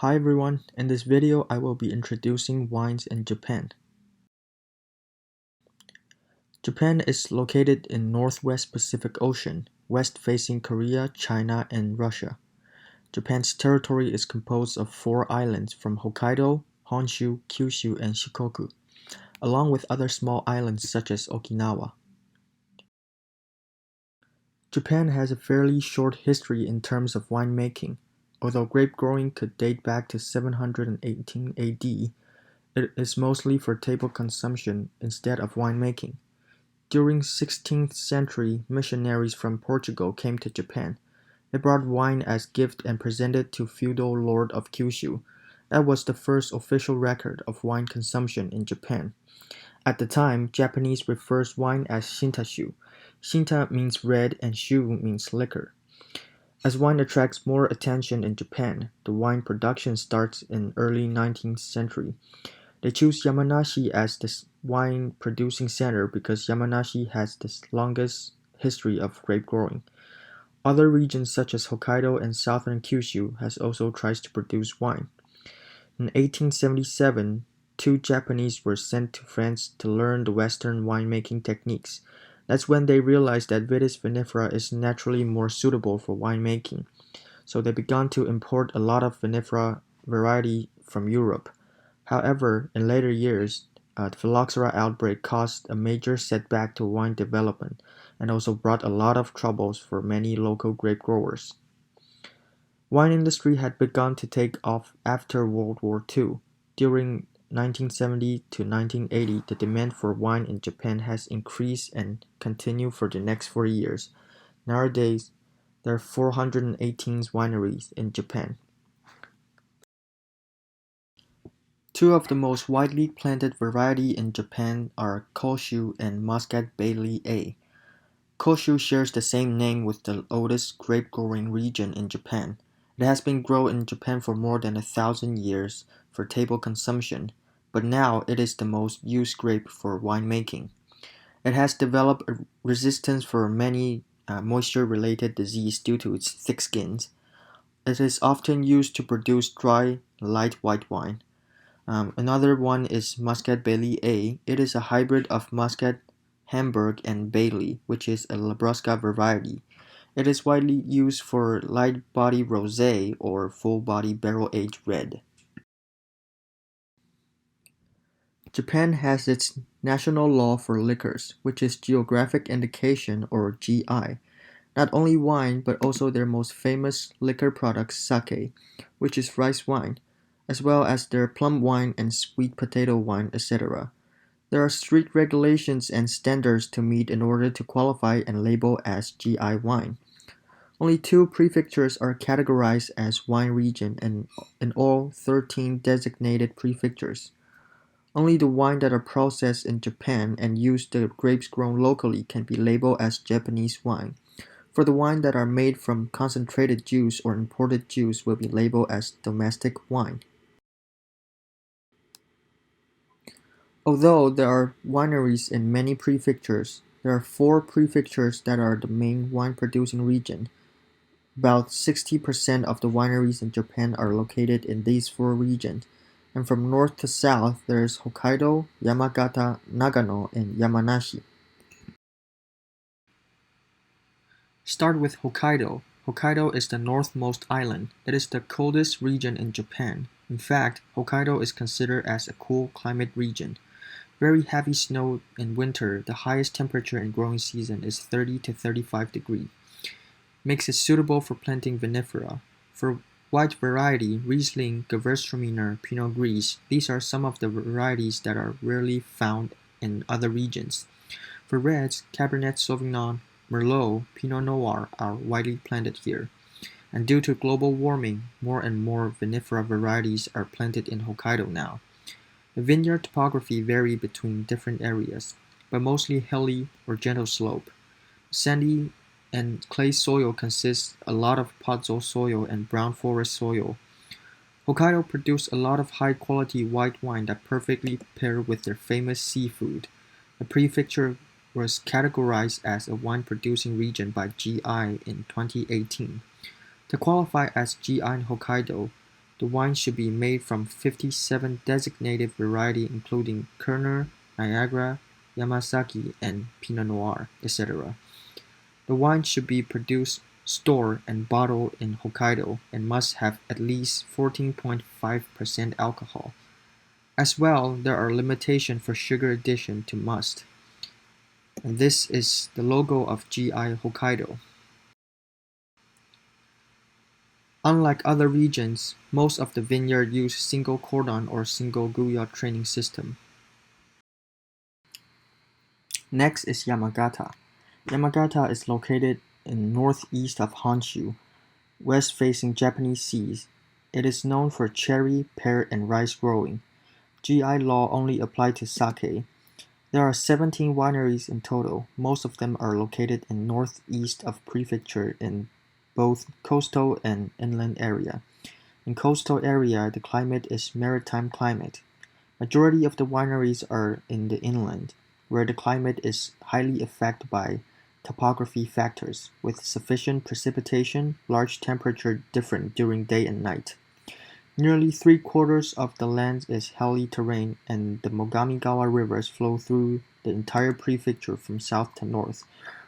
Hi everyone, in this video I will be introducing wines in Japan. Japan is located in Northwest Pacific Ocean, west-facing Korea, China, and Russia. Japan's territory is composed of 4 islands from Hokkaido, Honshu, Kyushu, and Shikoku, along with other small islands such as Okinawa. Japan has a fairly short history in terms of winemaking. Although grape growing could date back to 718 AD, it is mostly for table consumption instead of winemaking. During 16th century, missionaries from Portugal came to Japan. They brought wine as gift and presented to feudal lord of Kyushu. That was the first official record of wine consumption in Japan. At the time, Japanese refers wine as shintashu. Shinta means red and shu means liquor. As wine attracts more attention in Japan, the wine production starts in early 19th century. They choose Yamanashi as the wine producing center because Yamanashi has the longest history of grape growing. Other regions such as Hokkaido and southern Kyushu has also tried to produce wine. In 1877, 2 Japanese were sent to France to learn the Western winemaking techniques. That's when they realized that Vitis vinifera is naturally more suitable for winemaking. So they began to import a lot of vinifera variety from Europe. However, in later years, the phylloxera outbreak caused a major setback to wine development and also brought a lot of troubles for many local grape growers. Wine industry had begun to take off after World War II. During 1970 to 1980, the demand for wine in Japan has increased and continued for the next 40 years. Nowadays, there are 418 wineries in Japan. Two of the most widely planted variety in Japan are Koshu and Muscat Bailey A. Koshu shares the same name with the oldest grape-growing region in Japan. It has been grown in Japan for more than 1,000 years for table consumption, but now it is the most used grape for winemaking. It has developed a resistance for many moisture-related diseases due to its thick skins. It is often used to produce dry, light white wine. Another one is Muscat Bailey A. It is a hybrid of Muscat, Hamburg, and Bailey, which is a Labrusca variety. It is widely used for light body rosé or full body barrel aged red. Japan has its national law for liquors, which is Geographic Indication or GI. Not only wine, but also their most famous liquor product sake, which is rice wine, as well as their plum wine and sweet potato wine, etc. There are strict regulations and standards to meet in order to qualify and label as GI wine. Only 2 prefectures are categorized as wine region in all 13 designated prefectures. Only the wine that are processed in Japan and use the grapes grown locally can be labeled as Japanese wine. For the wine that are made from concentrated juice or imported juice will be labeled as domestic wine. Although there are wineries in many prefectures, there are 4 prefectures that are the main wine-producing region. About 60% of the wineries in Japan are located in these 4 regions, and from north to south there is Hokkaido, Yamagata, Nagano, and Yamanashi. Start with Hokkaido. Hokkaido is the northmost island. It is the coldest region in Japan. In fact, Hokkaido is considered as a cool climate region. Very heavy snow in winter, the highest temperature in growing season is 30 to 35 degrees. Makes it suitable for planting vinifera. For white variety, Riesling, Gewürztraminer, Pinot Gris, these are some of the varieties that are rarely found in other regions. For reds, Cabernet Sauvignon, Merlot, Pinot Noir are widely planted here. And due to global warming, more and more vinifera varieties are planted in Hokkaido now. The vineyard topography vary between different areas, but mostly hilly or gentle slope. Sandy and clay soil consists a lot of podzol soil and brown forest soil. Hokkaido produce a lot of high-quality white wine that perfectly pair with their famous seafood. The prefecture was categorized as a wine-producing region by GI in 2018. To qualify as GI in Hokkaido, The wine should be made from 57 designated varieties including Kerner, Niagara, Yamazaki, and Pinot Noir, etc. The wine should be produced, stored, and bottled in Hokkaido and must have at least 14.5% alcohol. As well, there are limitations for sugar addition to must. And this is the logo of GI Hokkaido. Unlike other regions, most of the vineyard use single cordon or single Guyot training system. Next is Yamagata. Yamagata is located in northeast of Honshu, west facing Japanese seas. It is known for cherry, pear, and rice growing. GI law only apply to sake. There are 17 wineries in total. Most of them are located in northeast of prefecture in both coastal and inland area. In coastal area, the climate is maritime climate. Majority of the wineries are in the inland, where the climate is highly affected by topography factors, with sufficient precipitation, large temperature difference during day and night. Nearly three-quarters of the land is hilly terrain, and the Mogami-gawa rivers flow through the entire prefecture from south to north,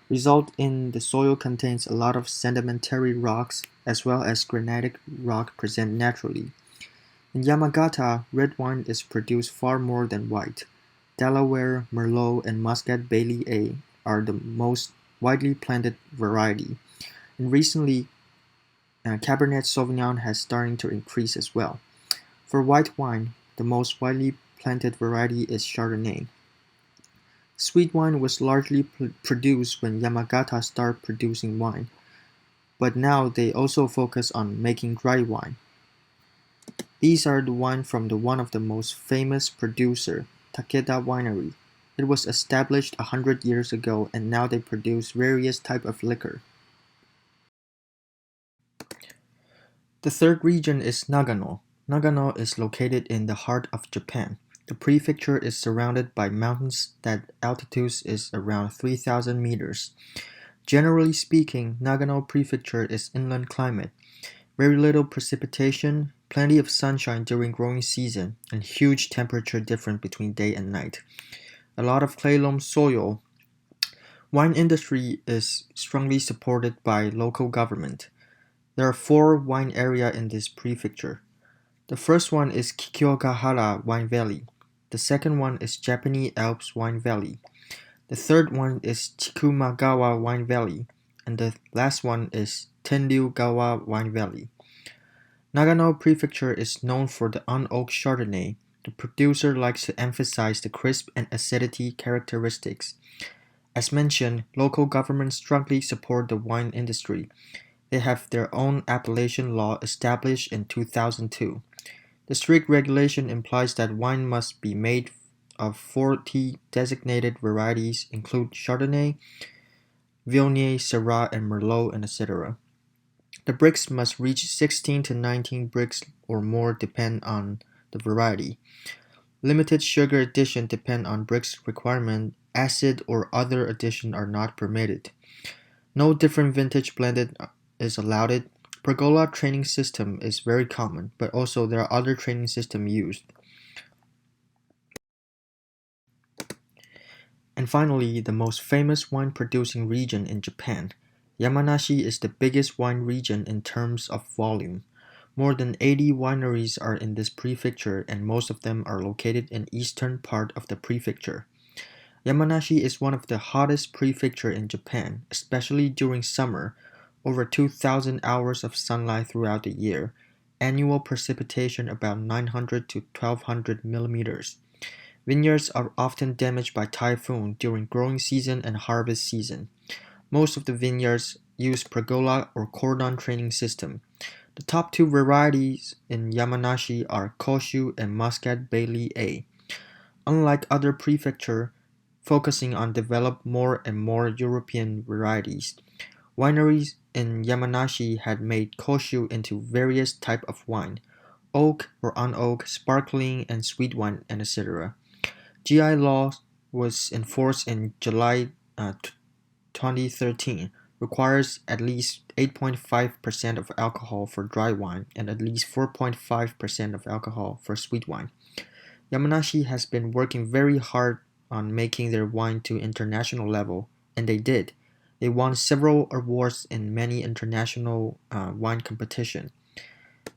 result in the soil contains a lot of sedimentary rocks as well as granitic rock present naturally. In Yamagata, red wine is produced far more than white. Delaware, Merlot, and Muscat Bailey A are the most widely planted variety, and recently Cabernet Sauvignon has starting to increase as well. For white wine, the most widely planted variety is Chardonnay. Sweet wine was largely produced when Yamagata started producing wine, but now they also focus on making dry wine. These are the wine from one of the most famous producer, Takeda Winery. It was established 100 years ago and now they produce various types of liquor. The third region is Nagano. Nagano is located in the heart of Japan. The prefecture is surrounded by mountains that altitude is around 3,000 meters. Generally speaking, Nagano Prefecture is inland climate. Very little precipitation, plenty of sunshine during growing season, and huge temperature difference between day and night. A lot of clay loam soil. Wine industry is strongly supported by local government. There are 4 wine areas in this prefecture. The first one is Kikyogahara Wine Valley. The second one is Japanese Alps Wine Valley. The third one is Chikumagawa Wine Valley. And the last one is Tenryugawa Wine Valley. Nagano Prefecture is known for the unoaked Chardonnay. The producer likes to emphasize the crisp and acidity characteristics. As mentioned, local governments strongly support the wine industry. They have their own appellation law established in 2002. The strict regulation implies that wine must be made of 40 designated varieties, include Chardonnay, Viognier, Syrah, and Merlot, and etc. The brix must reach 16 to 19 brix or more depend on the variety. Limited sugar addition depend on brix requirement. Acid or other addition are not permitted. No different vintage blended is allowed. Pergola training system is very common, but also there are other training systems used. And finally, the most famous wine producing region in Japan. Yamanashi is the biggest wine region in terms of volume. More than 80 wineries are in this prefecture and most of them are located in eastern part of the prefecture. Yamanashi is one of the hottest prefecture in Japan, especially during summer, over 2,000 hours of sunlight throughout the year, annual precipitation about 900 to 1,200 millimeters. Vineyards are often damaged by typhoon during growing season and harvest season. Most of the vineyards use pergola or cordon training system. The top 2 varieties in Yamanashi are Koshu and Muscat Bailey A. Unlike other prefecture, focusing on develop more and more European varieties, wineries in Yamanashi had made Koshu into various type of wine, oak or unoaked, sparkling and sweet wine, and etc. GI law was enforced in July 2013. requires at least 8.5% of alcohol for dry wine and at least 4.5% of alcohol for sweet wine. Yamanashi has been working very hard on making their wine to international level, and they did. They won several awards in many international wine competition.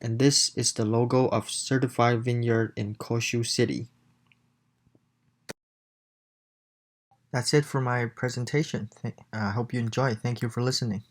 And this is the logo of Certified Vineyard in Koshu City. That's it for my presentation. I hope you enjoy. Thank you for listening.